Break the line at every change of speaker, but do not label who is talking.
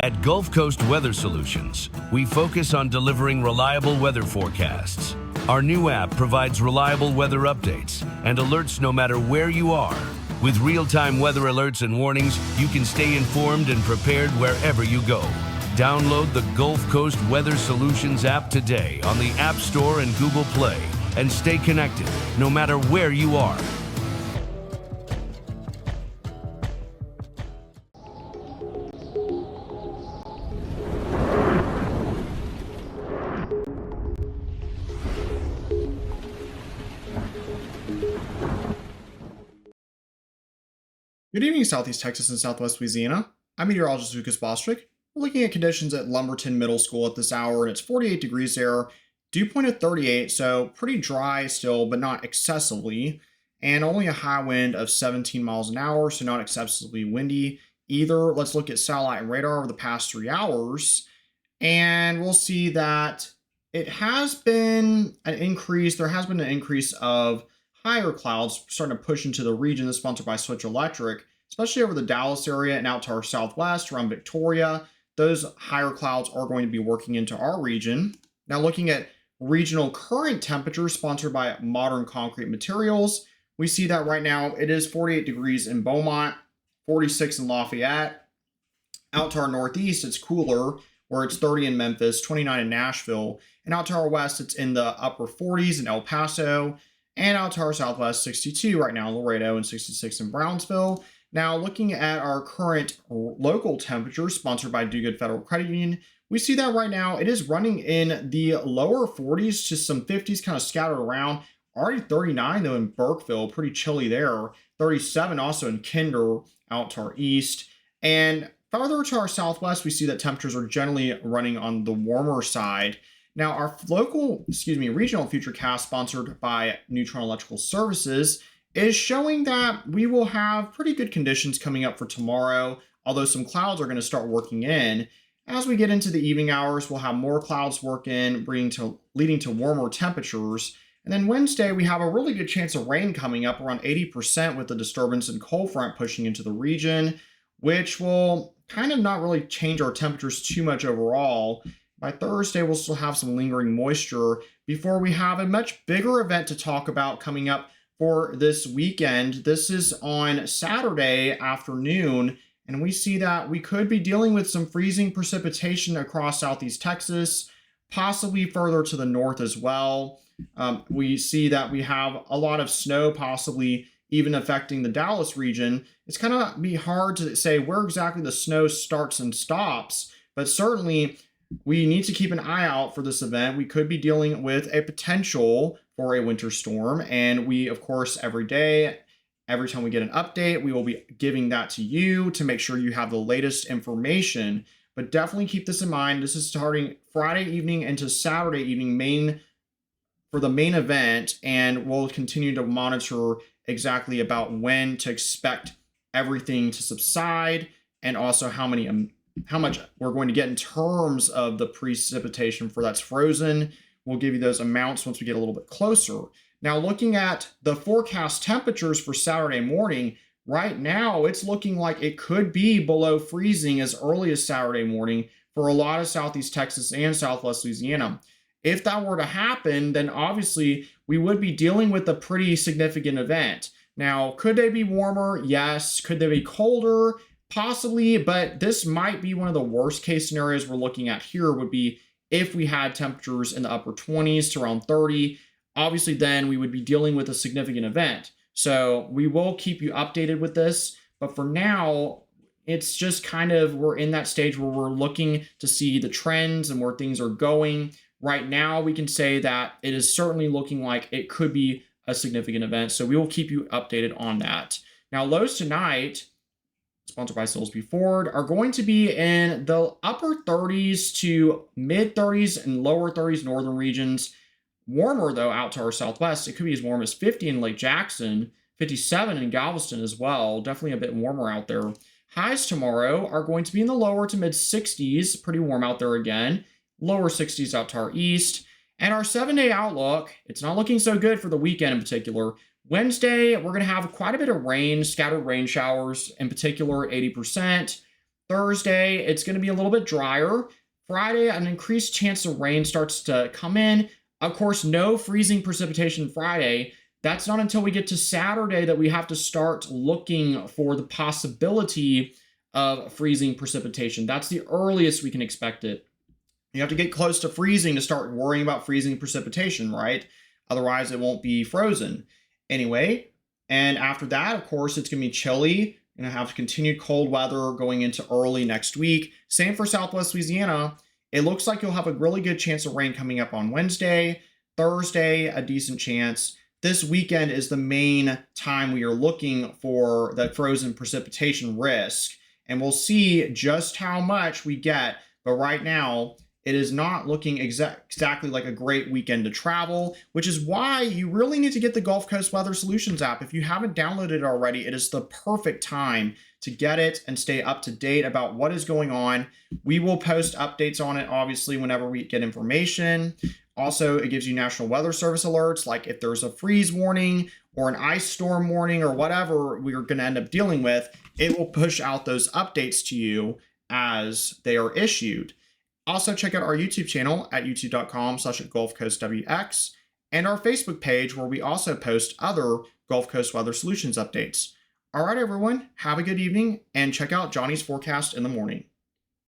At Gulf Coast Weather Solutions, we focus on delivering reliable weather forecasts. Our new app provides reliable weather updates and alerts no matter where you are. With real-time weather alerts and warnings, you can stay informed and prepared wherever you go. Download the Gulf Coast Weather Solutions app today on the App Store and Google Play and stay connected no matter where you are.
Good evening, Southeast Texas and Southwest Louisiana. I'm meteorologist Lucas Bostrick. We're looking at conditions at Lumberton Middle School at this hour, and it's 48 degrees there. Dew point at 38, so pretty dry still, but not excessively. And only a high wind of 17 miles an hour, so not excessively windy either. Let's look at satellite and radar over the past 3 hours, and we'll see that it has been an increase. There has been an increase of higher clouds starting to push into the region. This is sponsored by Switch Electric, especially over the Dallas area and out to our southwest around Victoria. Those higher clouds are going to be working into our region. Now looking at regional current temperatures sponsored by Modern Concrete Materials, we see that right now it is 48 degrees in Beaumont, 46 in Lafayette. Out to our northeast, it's cooler, where it's 30 in Memphis, 29 in Nashville. And out to our west, it's in the upper 40s in El Paso. And out to our southwest, 62 right now in Laredo and 66 in Brownsville. Now, looking at our current local temperatures sponsored by Do Good Federal Credit Union, we see that right now it is running in the lower 40s to some 50s kind of scattered around. Already 39 though in Burkeville, pretty chilly there. 37 also in Kinder out to our east. And farther to our southwest, we see that temperatures are generally running on the warmer side. Now, our regional futurecast sponsored by Neutron Electrical Services is showing that we will have pretty good conditions coming up for tomorrow, although some clouds are going to start working in. As we get into the evening hours, we'll have more clouds work in, leading to warmer temperatures. And then Wednesday, we have a really good chance of rain coming up around 80% with the disturbance and cold front pushing into the region, which will kind of not really change our temperatures too much overall. By Thursday, we'll still have some lingering moisture before we have a much bigger event to talk about coming up for this weekend. This is on Saturday afternoon, and we see that we could be dealing with some freezing precipitation across Southeast Texas, possibly further to the north as well. We see that we have a lot of snow, possibly even affecting the Dallas region. It's kind of be hard to say where exactly the snow starts and stops, but certainly we need to keep an eye out for this event. We could be dealing with a potential for a winter storm. And we, of course, every day, every time we get an update, we will be giving that to you to make sure you have the latest information. But definitely keep this in mind. This is starting Friday evening into Saturday evening for the main event. And we'll continue to monitor exactly about when to expect everything to subside and also how much we're going to get in terms of the precipitation for that's frozen. We'll give you those amounts once we get a little bit closer. Now, looking at the forecast temperatures for Saturday morning, right now it's looking like it could be below freezing as early as Saturday morning for a lot of Southeast Texas and Southwest Louisiana. If that were to happen, then obviously we would be dealing with a pretty significant event. Now, could they be warmer? Yes. Could they be colder? Possibly, but this might be one of the worst case scenarios we're looking at here would be if we had temperatures in the upper 20s to around 30. Obviously, then we would be dealing with a significant event. So we will keep you updated with this. But for now, it's just kind of we're in that stage where we're looking to see the trends and where things are going. Right now, we can say that it is certainly looking like it could be a significant event. So we will keep you updated on that. Now, lows tonight, sponsored by Silsby Ford, are going to be in the upper 30s to mid 30s and lower 30s northern regions. Warmer, though, out to our southwest. It could be as warm as 50 in Lake Jackson, 57 in Galveston as well. Definitely a bit warmer out there. Highs tomorrow are going to be in the lower to mid 60s. Pretty warm out there again. Lower 60s out to our east. And our 7-day outlook, it's not looking so good for the weekend in particular. Wednesday, we're going to have quite a bit of rain, scattered rain showers, in particular 80%. Thursday, it's going to be a little bit drier. Friday, an increased chance of rain starts to come in. Of course, no freezing precipitation Friday. That's not until we get to Saturday that we have to start looking for the possibility of freezing precipitation. That's the earliest we can expect it. You have to get close to freezing to start worrying about freezing precipitation, right? Otherwise, it won't be frozen. Anyway, and after that, of course, it's going to be chilly. Going to have continued cold weather going into early next week. Same for Southwest Louisiana. It looks like you'll have a really good chance of rain coming up on Wednesday. Thursday, a decent chance. This weekend is the main time we are looking for the frozen precipitation risk. And we'll see just how much we get. But right now, it is not looking exactly like a great weekend to travel, which is why you really need to get the Gulf Coast Weather Solutions app. If you haven't downloaded it already, it is the perfect time to get it and stay up to date about what is going on. We will post updates on it, obviously, whenever we get information. Also, it gives you National Weather Service alerts, like if there's a freeze warning or an ice storm warning or whatever we're going to end up dealing with, it will push out those updates to you as they are issued. Also, check out our YouTube channel at youtube.com/GulfCoastWX and our Facebook page where we also post other Gulf Coast Weather Solutions updates. All right, everyone, have a good evening and check out Johnny's forecast in the morning.